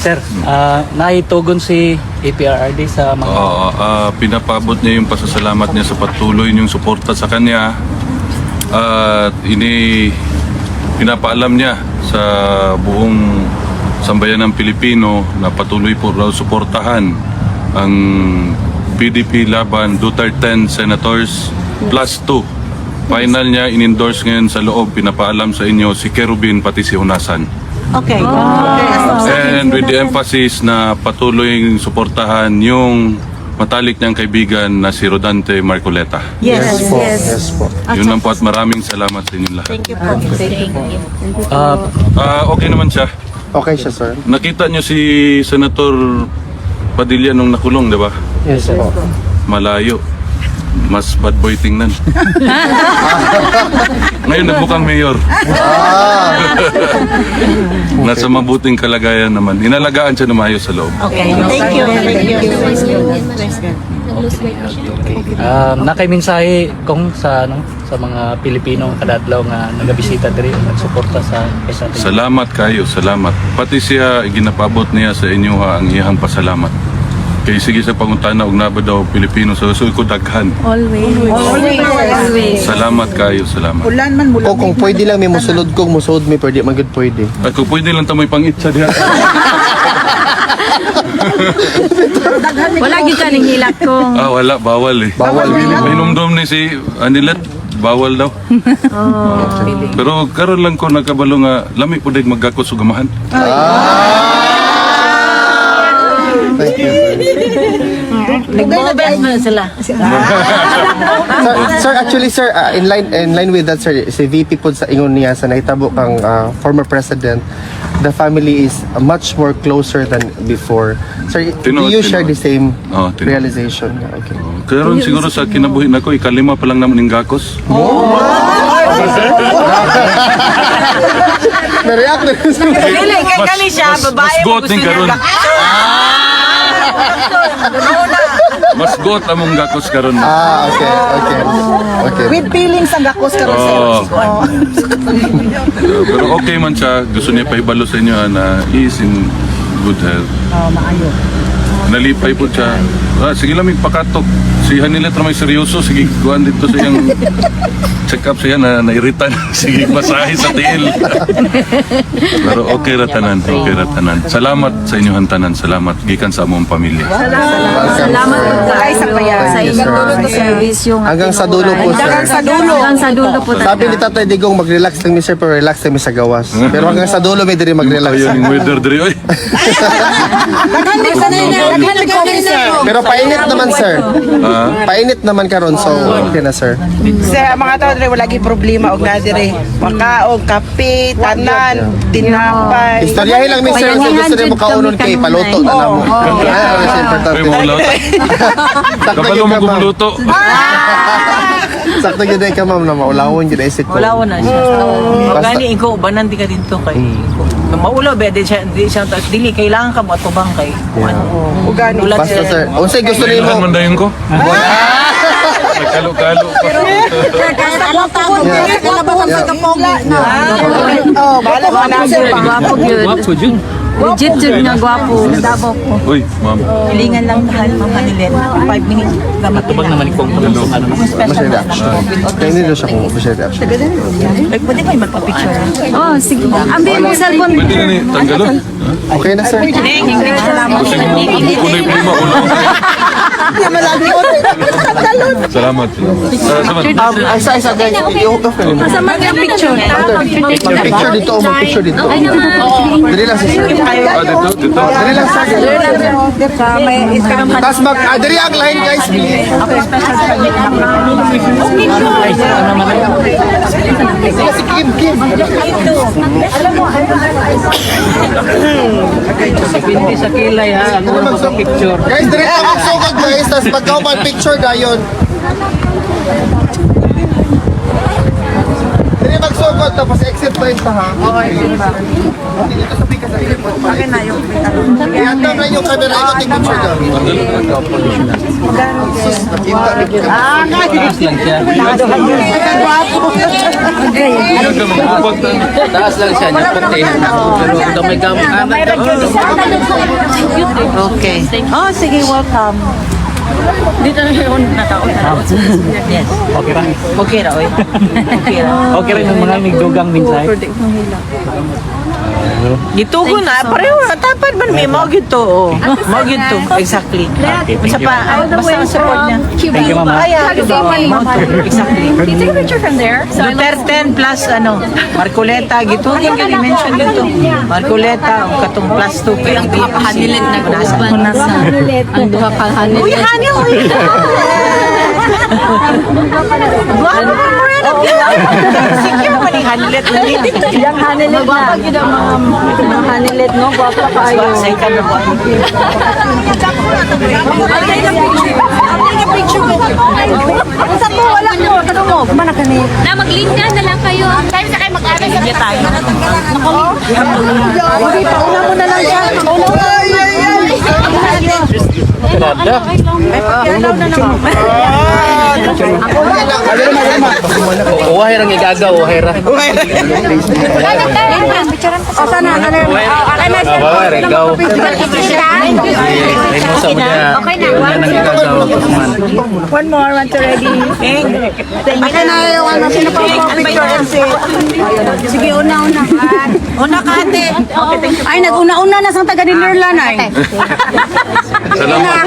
Sir, naitugon si APRRD sa mga... Pinapabot niya yung pasasalamat niya sa patuloy niyong suporta sa kanya at pinapaalam niya sa buong sambayan ng Pilipino na patuloy po raw suportahan ang PDP laban Duterte Senators plus 2. Final niya in-endorse ngayon sa loob, pinapaalam sa inyo si Kerubin pati si Hunasan. Okay. And with the emphasis na patuloy suportahan yung matalik niyang kaibigan na si Rodante Marcoleta. Yes. po. Yun lang po at maraming salamat sa inyong lahat. Thank you po. Okay naman siya. Okay siya, sir. Nakita niyo si Senator Padilla nung nakulong, di ba? Yes po. Malayo. Mas bad boy tingnan. Ngayon nagbukang mayor. Nasa mabuting kalagayan naman. Inalagaan siya na maayos sa loob. Okay. Thank you. Nakaimensahe kung sa mga Pilipino kadadlaw nga nagabisita diri nagsuporta sa isa. Salamat kayo, salamat. Pati siya, ginapabot niya sa inyo ang iyang pasalamat. Kaya sige sa pangutana, og naba daw Pilipino sa suy ko daghan. Always. Salamat kayo, salamat. Ulan man mula. O kung pwede lang may musulod kong musod may pwede man gud pwede. At kung pwede lang tamoy pangitsa diha. Wala gyud kaning hilak ko. Wala, bawal eh. Bawal. Minumdum ni si Anilet, bawal daw. Pero karon lang ko nagkabalo nga lami pud dig maggakos ug gamahan. Thank you, sir. Nag-mobile na sila. Sir, actually, sir, in line with that, sir, si VP po sa ingon niya sa nahitabo kang former president, the family is much more closer than before. Sir, do you share the same realization? Okay. Karon siguro sa kinabuhi nako ikalima pa lang naman ning gakos. Na-react na sir. Dili kay kani siya babae. Mas got ning karon. Mas got among gakos karon. Okay. With feelings ang gakos karon sir. Pero okay man siya, gusto niya paibalo sa inyo na he is in good health. Maayo. Nalipay po siya. Sige lang, may pakatok. Si Hanilet na may seryoso. Sige, kuhan dito sa iyang check up siya na nairitan. Sige, masahe sa tiil. Pero okay ratanan. Okay ratanan. Salamat sa inyong tanan. Salamat. Gikan sa among pamilya. Salamat po Ay, sa kaya. sa inyong service yung Hanggang sa dulo po, sir. Hanggang sa dulo po Sabi ni Tatay Digong, mag-relax lang mi sir, pero relax lang mi sa gawas. Pero hanggang sa dulo may diri mag-relax. Ayun yung weather diri. Oy. Pero painit naman, sir. Painit naman karon, so okay na, sir. Sa mga tao dire wala gyud problema og na dire. Makaog, kape, tanan, tinapay. Istoryahin lang mi, sir, kung gusto niyo makaunon kay paluto na namo. That's important. May mga lauta. Kabalo mo gumuluto. Sakto gyud ka, ma'am, na maulawon gyud isip ko. Wala na siya. Basta- Gani ikaw banan di ka dito kay maulaw ba di siya dili kailangan ka mo atubang kay Ug gani. ulat Basta, sir. siya. Unsay gusto Kailan nimo? man dayon ko? Nagkalo-kalo pa. Oh, bala mo na sir. Gwapo yun. Wapo jud. Legit yun nga gwapo. Nadabo ko. Uy, ma'am. Hilingan lang tahal mga Manilet 5 minutes dapat Tubag naman ikong ano. Masyad reaction. Kaya hindi daw siya kung masyad reaction. like pwede ba yung magpa-picture Oh, sige. Ambil mo cellphone. Pwede na ni tanggalon. Okay na, sir. Kasi kunay prima ulo. Salamat. Salamat. Isa, guys. I-off ka nila. Sama yung picture. Mag-picture dito o mag-picture dito. Dali lang, sir. Dito. Dali lang, sir. Tapos dali ang line, guys. Kasi Kim. Hindi sa kilay ha. Ano mo sa picture? Guys, dali lang magsugod, guys. Tapos pagkaw mag-picture dayon. Dali magsugod. Isugod tapos exit point pa ha. Okay. Dito sa pika sa airport. Okay na yung i-atom na yung camera. Ito take picture daw. Taas lang siya. Taas lang siya. Yung puti. Pero ito may kamay. Okay. Oh, sige, welcome. Dito na yung nakaon na. Yes. Okay ra. Okay ra, oy. Okay ra. Okay rin yung mga migdugang minsay. Gitugo na, pareho na. Tapad man may mga gito. Oh. Mga gito. Exactly. Okay, Basta thank you. pa, basta ang support niya. Thank you, mama. Exactly. Can you take a picture from there? Duterte plus Marcoleta gitu yung mention dito. Marcoleta ang katong plus 2 pa yung Hanilit na kusban na sa ang duha ka hanilit. Uy, hanil! Guwapo mo rin ang secure man yung hanilit na nila. Yang hanilit na. Mga hanilit no, guwapo kayo. Say ka na ba? Sa to wala ko, tanong mo, kumana ka ni. Na mag-link na lang kayo. Tayo sa kayo mag-aral sa Hindi tayo. Hindi pa una mo na lang siya. Kada. Uwahay rang igagaw, uwahay ra. O sana na. Uwahay ra igaw. Ay mo sa mga. Okay na. Nang igagaw man. One more, one to ready. Akin na yung ano, sino pa picture? Sige, una. Una ka ate. Ay, nag-una-una na sa taga ni Nerlan ay. Salamat.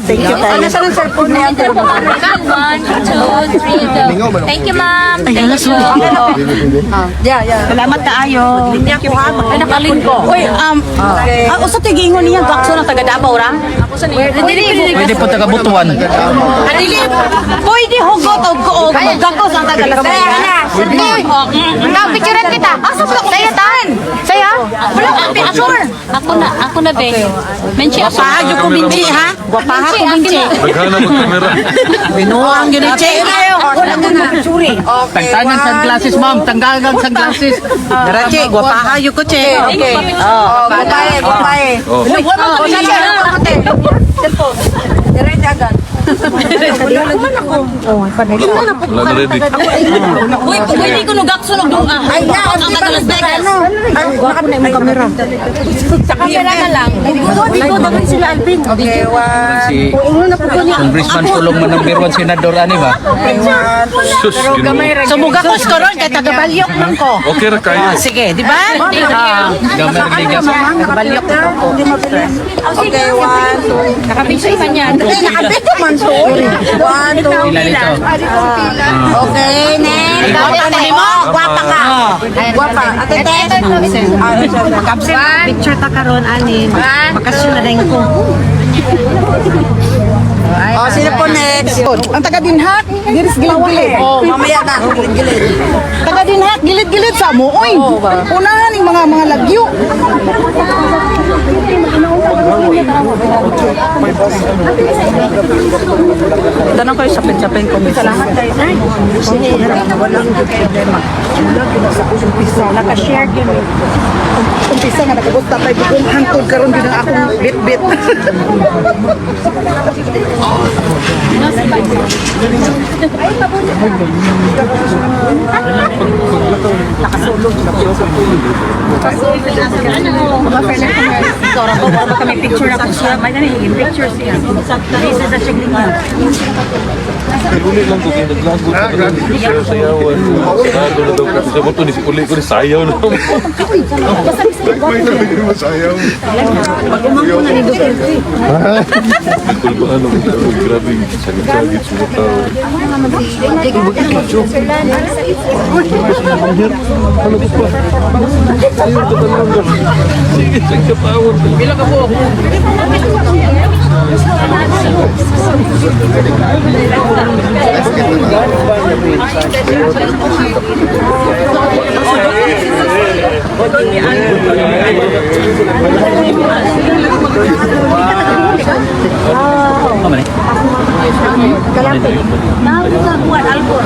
Thank you. Ano sa ng cellphone niya? 1, 2, 3, go. Thank you, ma'am. Thank you. Yeah. Salamat kaayo. Ay, nakalin ko. Uy, usa tigingon niya gakso ng taga Davao ra? Pwede po taga Butuan. Pwede hugot o gakos ang taga Lasaya. Picturean kita. Saya tan. Saya. Wala ka picture. Ako na be. Menchi ako. Pahajo ko binti ha? Guwapaha ko binti. Maghana mag-camera. Binuang yun che. Wala ka na picture. Tangtangan sunglasses, ma'am. Tanggangan sunglasses. Dara che, gwapaha yu ko che. Okay. Babae. Oh. Uy, wala ko siya. Diretso agad. Wala na ready. Uy, pwede ko nugakso ng doon. Ay, ang taga Las Vegas. Ay, baka na yung kamera. Sa kamera na lang. Dito, dagan sila Alvin. Okay, Si Congressman Tulong man number 1 senador ani ba? Sus, ginawa. Sumugakos ko ron kay tagabalyok man ko. Okay ra kayo. Sige, di ba? Gamay ligas. Tagabalyok ko. okay, 1, 2. Nakapicture man yan. Nakapicture man, sorry. 1, 2. Ilan ito? Okay, next. Ate mo, Guwapa ka. Guwapa. Ate Tess. picture ta karon ani. Bakasyon na din ko. Oh, sino po next? Ang taga Dinhak, gilid-gilid. Oh, mamaya na. Gilid-gilid. Taga Dinhak, gilid-gilid sa mo. Uy, unahan yung mga lagyo. Tanong ko sa sapin ko. Salamat tayo. Walang problema. Naka-share din. Umpisa nga nakabusta tayo bukong hangtod karon din ang akong bit-bit. Ikaw ra ba kami picture ako siya. May na higing picture siya. This is a checking niya. Uli lang ko kaya naglagot ko lang dito sa sayawan. Sarado na daw kasi sa buto ni si uli ko ni sayaw na. Kung ba ano, grabe sagit-sagit sa mga tao. Sige, sige, power. Bila ka po. Kamu ni? Kalampi. Mau juga buat album.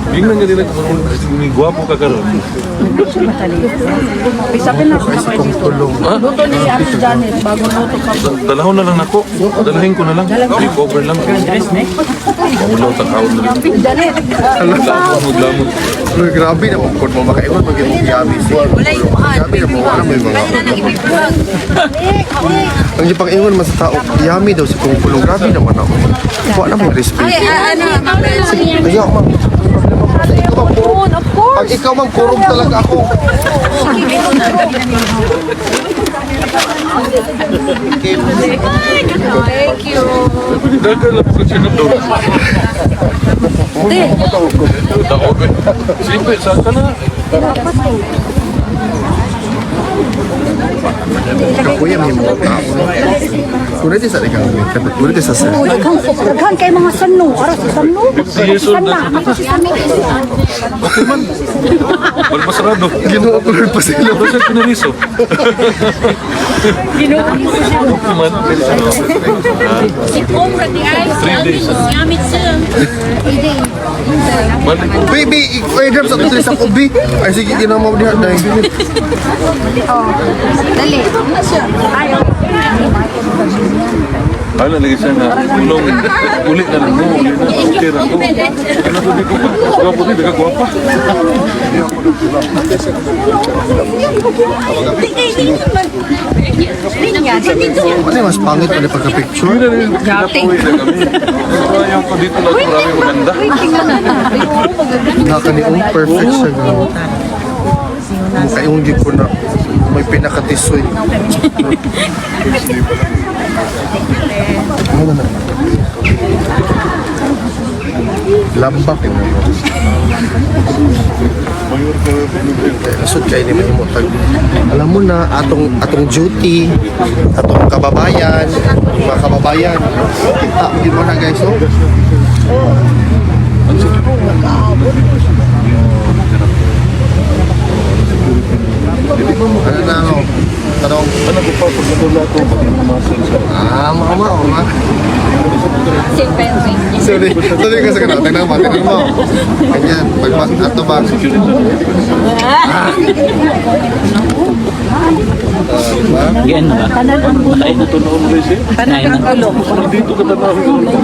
Gingnan nga nila kung may gwapo ka karon. Luto ni si Ate Janet bago luto ka. Dalahon na lang nako. Dalahin ko na lang. Recover lang. Mulaw takawon na lang. Maglamon. Uy, grabe na mo kung mo makaiwan pag yung yami siya. Yami na mo wala may mga. Ang ipang ingon man sa tao, yami daw si kung kulong grabe naman ako. Kuha na may respeto. Ayaw ma'am. Pag ikaw ma'am, kurog talaga ako. Thank you. Dagal lang ko siya na doon. Daog. Simple, saan ka na? Kuya may mga tao. Kung ito sa ikaw, kung ito sa sir. Daghan kay mga sanno. Ara sa sanno. Si Jesus na. Okay man. Balmasarado. Ginoo ko rin pa sila. Pero siya pinariso. Okay man. Si Cobra di ay. 3 days. Yamit sila. Balik ko. Baby, i-drop sa tulis sa kubi. Ay sige, ginamaw diha dahil. Dali. Hala, lagi siya na tulong. Ulit na lang mo. Ulit na. Okay na ako. Pinatuloy ko pa. Gwapo din, nagkagwapa. Ano yung mas pangit pa na pagka-picture? Pinatuloy na kami. Ayaw ko dito lang. Marami maganda. Nakaniong perfect siya. Kayong di ko na may pinakatisoy. Ano na? Lambak yun. Nasod kayo ni Mahimutag. Alam mo na, atong duty, atong kababayan, mga kababayan. Kita, hindi mo na guys, oh. Ano na ako? Tanong. Ano ko pa? Pag natula ko, maging muscle sa... Mama, ma. Silpensi. Sorry kasi ka natin mo. Tingnan mo. Ganyan. Ato ba? Yan na ba? Nakain na to noon rin siya. Nain na. Parang dito ka tanawin ko.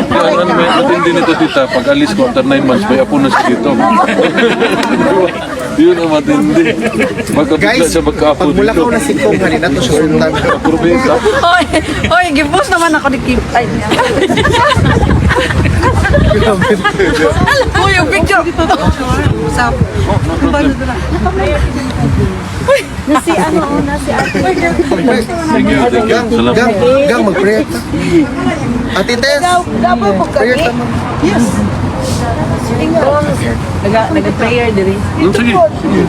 Kaya ano may atindi nito tita, pag alis ko after 9 months, may apo na siya dito. Yun ang matindi. Magkapit Guys, siya magkaapo pag mula dito. ko na si Kong, kanina to siya sultan. Probesa. Oy, gibos naman ako ni Kim. Ay. Uy, yung picture. Sa Nasi ano, nasi Thank you. Salamat. Gang, mag-pray. Ate Tess, Dapat mo prayer kami. tama. Yes. Nag-prayer diri. Sige. Sige.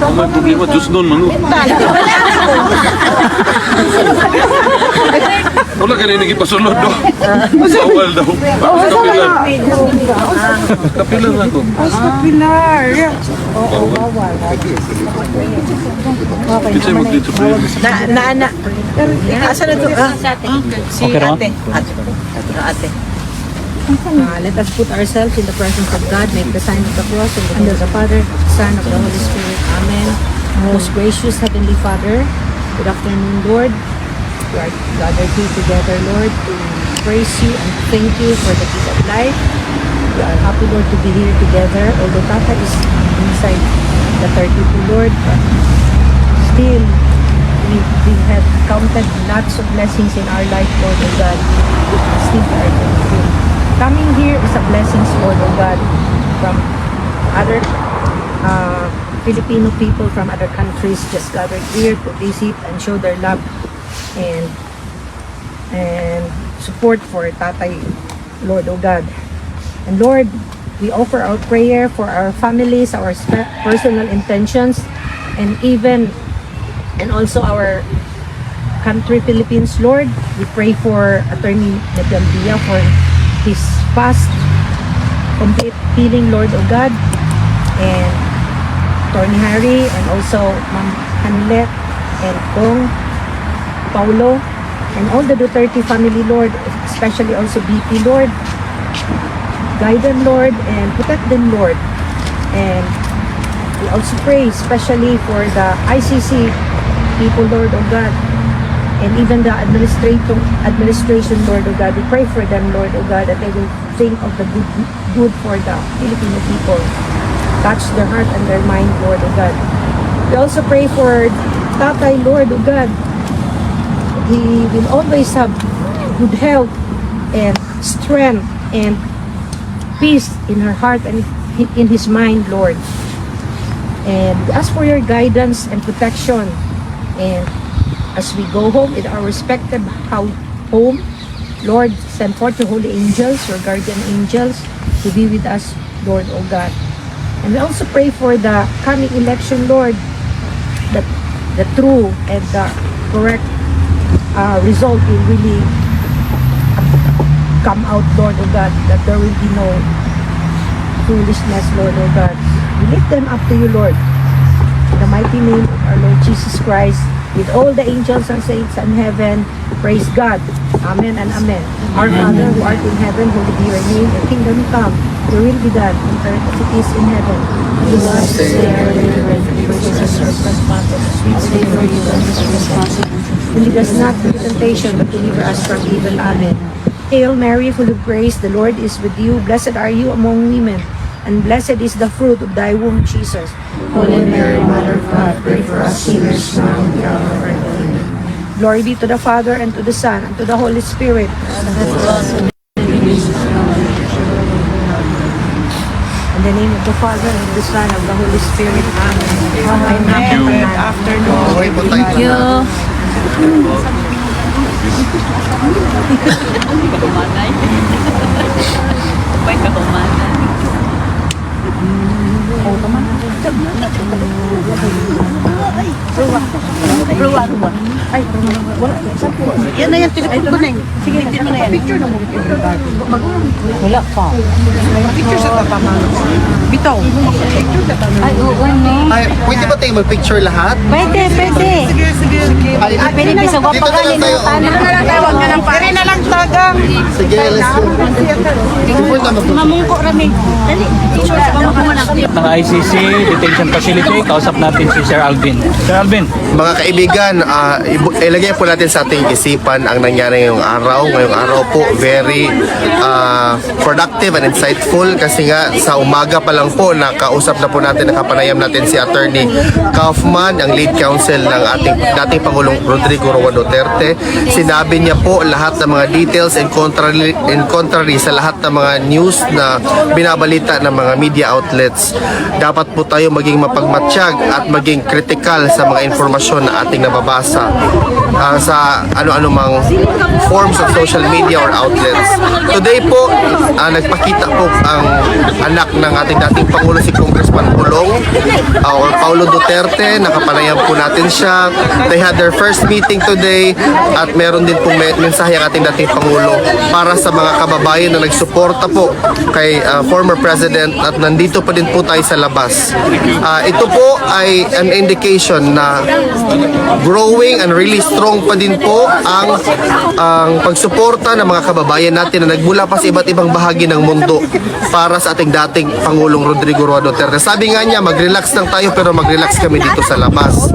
Ang may problema, Diyos doon, manu. Wala ka rin nagpasulod do. Bawal daw. Kapilan. Kapilan ako. Pilar. Kasi mag-dito prayer. Na. Asa na to? Si Okay, Rama? ate. Ate. Let us put ourselves in the presence of God, make the sign of the cross in the name of the Father, Son, of the Holy Spirit. Amen. Most gracious Heavenly Father, good afternoon, Lord. We are gathered here together, Lord, to praise you and thank you for the gift of life. We are happy, Lord, to be here together. Although Tata is inside the 32, Lord, but still, we have counted lots of blessings in our life, Lord, and God. Still, we are thankful. Coming here is a blessing, Lord, oh God, from other Filipino people from other countries just gathered here to visit and show their love and support for Tatay, Lord, oh God. And Lord, we offer our prayer for our families, our personal intentions, and also our country, Philippines, Lord. We pray for Attorney Nebiambia for his fast, complete healing, Lord, oh God, and Attorney Harry, and also Ma'am Hanlet and Kong, Paulo, and all the Duterte family, Lord, especially also BP, Lord. Guide them, Lord, and protect them, Lord. And we also pray especially for the ICC people, Lord, oh God, and even the administration, Lord, oh God. We pray for them, Lord, oh God, that they will think of the good for the Filipino people. Touch their heart and their mind, Lord, oh God. We also pray for Tatay, Lord, oh God. He will always have good health and strength and peace in her heart and in his mind, Lord. And we ask for your guidance and protection. And as we go home in our respective home, Lord, send forth your holy angels, your guardian angels, to be with us, Lord, oh God. And we also pray for the coming election, Lord, that the true and the correct result will really come out, Lord, oh God, that there will be no foolishness, Lord, oh God. We lift them up to you, Lord. In the mighty name of our Lord Jesus Christ, with all the angels and saints in heaven, praise God. Amen and amen. Our Father who art in heaven, holy be your name. Your kingdom come, your will be done on earth as it is in heaven. Give us this day our daily bread, and forgive us our trespasses, as we forgive those who trespass against us. And lead us not into temptation, but deliver us from evil. Amen. Hail Mary, full of grace, the Lord is with you. Blessed are you among women, and blessed is the fruit of thy womb, Jesus. Holy Mary, Mother of God, pray for us sinners now and at the hour of our death. Amen. Glory be to the Father, and to the Son, and to the Holy Spirit. In the name of the Father, and of the Son, and of the Holy Spirit. Amen. Thank you. Good afternoon. Okay po tayo. Yan na yan, telepon ko na yun. Sige, mo na yan. Picture na mo. Wala pa. Picture sa tama. Bitaw. Ay, oo, no. Ay, pwede ba tayo mag-picture lahat? Pwede, pwede. Sige, sige. Ay, Pwede ba sa dito na lang tayo. Tawag ka lang pa. Kaya na lang tagang. Sige, let's go. Before na mag- Mamungko rami. Dali. Picture sa mamungko mo na. Ng ICC Detention Facility, kausap natin si Sir Alvin. Sir Alvin, Mga kaibigan, ilagay po natin sa ating isipan ang nangyari ngayong araw. Ngayong araw po, very productive and insightful kasi nga sa umaga pa lang po, nakausap na po natin, nakapanayam natin si Attorney Kaufman, ang lead counsel ng ating dating Pangulong Rodrigo Roa Duterte. Sinabi niya po lahat ng mga details and contrary sa lahat ng mga news na binabalita ng mga media outlets. Dapat po tayo maging mapagmatsyag at maging critical sa mga informasyon na ating nababasa sa ano-ano mang forms of social media or outlets. Today po, nagpakita po ang anak ng ating dating Pangulo, si Congressman Pulong or Paulo Duterte. Nakapanayam po natin siya. They had their first meeting today at meron din pong mensahe ang ating dating Pangulo para sa mga kababayan na nagsuporta po kay former President at nandito pa din po tayo sa labas. Ito po ay an indication na growing and really strong pa din po ang pagsuporta ng mga kababayan natin na nagmula pa sa iba't ibang bahagi ng mundo para sa ating dating Pangulong Rodrigo Roa Duterte. Sabi nga niya, mag-relax lang tayo pero mag-relax kami dito sa labas.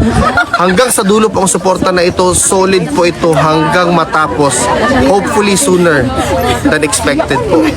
Hanggang sa dulo po ang suporta na ito, solid po ito hanggang matapos. Hopefully sooner than expected po.